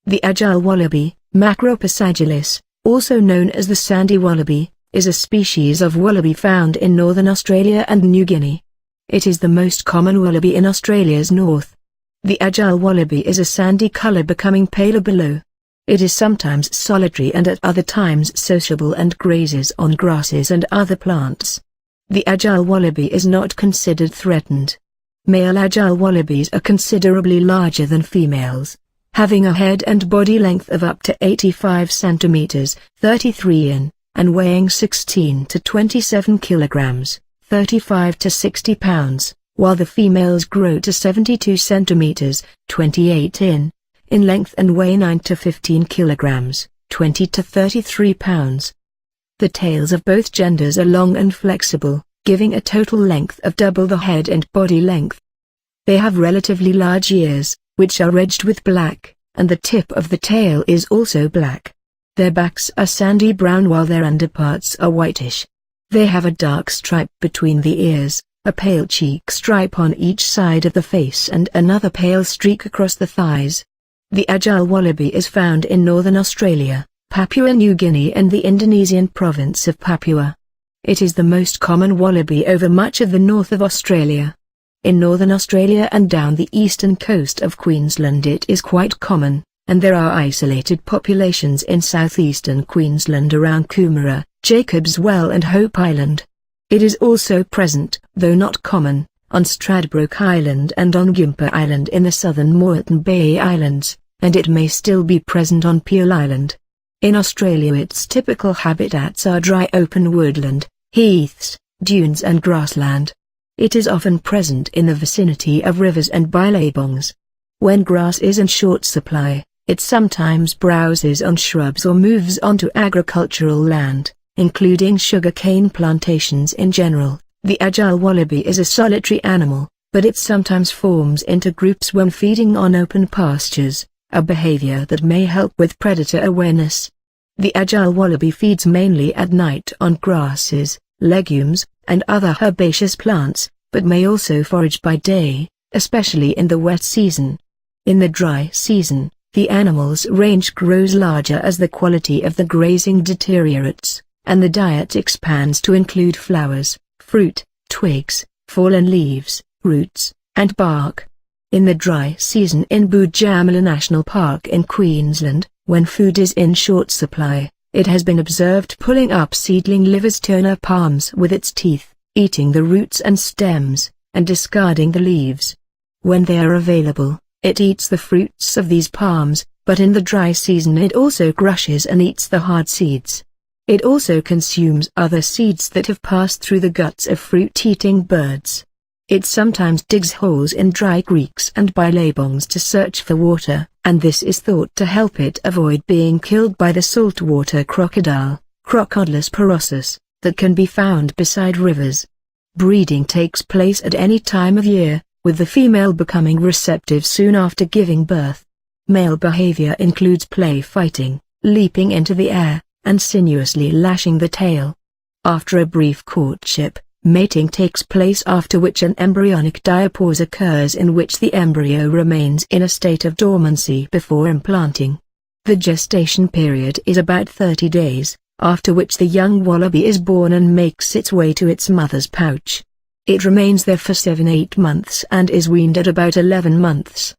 The agile wallaby, Macropus agilis, also known as the sandy wallaby, is a species of wallaby found in northern Australia and New Guinea. It is the most common wallaby in Australia's north. The agile wallaby is a sandy color becoming paler below. It is sometimes solitary and at other times sociable and grazes on grasses and other plants. The agile wallaby is not considered threatened. Male agile wallabies are considerably larger than females, having a head and body length of up to 85 centimeters, 33 in, and weighing 16 to 27 kilograms, 35 to 60 pounds, while the females grow to 72 centimeters, 28 in length and weigh 9 to 15 kilograms, 20 to 33 pounds. The tails of both genders are long and flexible, giving a total length of double the head and body length. They have relatively large ears, which are edged with black, and the tip of the tail is also black. Their backs are sandy brown while their underparts are whitish. They have a dark stripe between the ears, a pale cheek stripe on each side of the face and another pale streak across the thighs. The agile wallaby is found in northern Australia, Papua New Guinea and the Indonesian province of Papua. It is the most common wallaby over much of the north of Australia. In northern Australia and down the eastern coast of Queensland it is quite common, and there are isolated populations in southeastern Queensland around Coomera, Jacobs Well and Hope Island. It is also present, though not common, on Stradbroke Island and on Gympie Island in the southern Moreton Bay Islands, and it may still be present on Peel Island. In Australia its typical habitats are dry open woodland, heaths, dunes and grassland. It is often present in the vicinity of rivers and billabongs. When grass is in short supply, it sometimes browses on shrubs or moves onto agricultural land, including sugarcane plantations in general. The agile wallaby is a solitary animal, but it sometimes forms into groups when feeding on open pastures, a behavior that may help with predator awareness. The agile wallaby feeds mainly at night on grasses, legumes, and other herbaceous plants, but may also forage by day, especially in the wet season. In the dry season, the animal's range grows larger as the quality of the grazing deteriorates, and the diet expands to include flowers, fruit, twigs, fallen leaves, roots, and bark. In the dry season in Boojamala National Park in Queensland, when food is in short supply, it has been observed pulling up seedling livers-turner palms with its teeth, eating the roots and stems, and discarding the leaves. When they are available, it eats the fruits of these palms, but in the dry season it also crushes and eats the hard seeds. It also consumes other seeds that have passed through the guts of fruit-eating birds. It sometimes digs holes in dry creeks and billabongs to search for water, and this is thought to help it avoid being killed by the saltwater crocodile, Crocodylus porosus, that can be found beside rivers. Breeding takes place at any time of year, with the female becoming receptive soon after giving birth. Male behavior includes play fighting, leaping into the air, and sinuously lashing the tail. After a brief courtship, mating takes place, after which an embryonic diapause occurs in which the embryo remains in a state of dormancy before implanting. The gestation period is about 30 days, after which the young wallaby is born and makes its way to its mother's pouch. It remains there for 7-8 months and is weaned at about 11 months.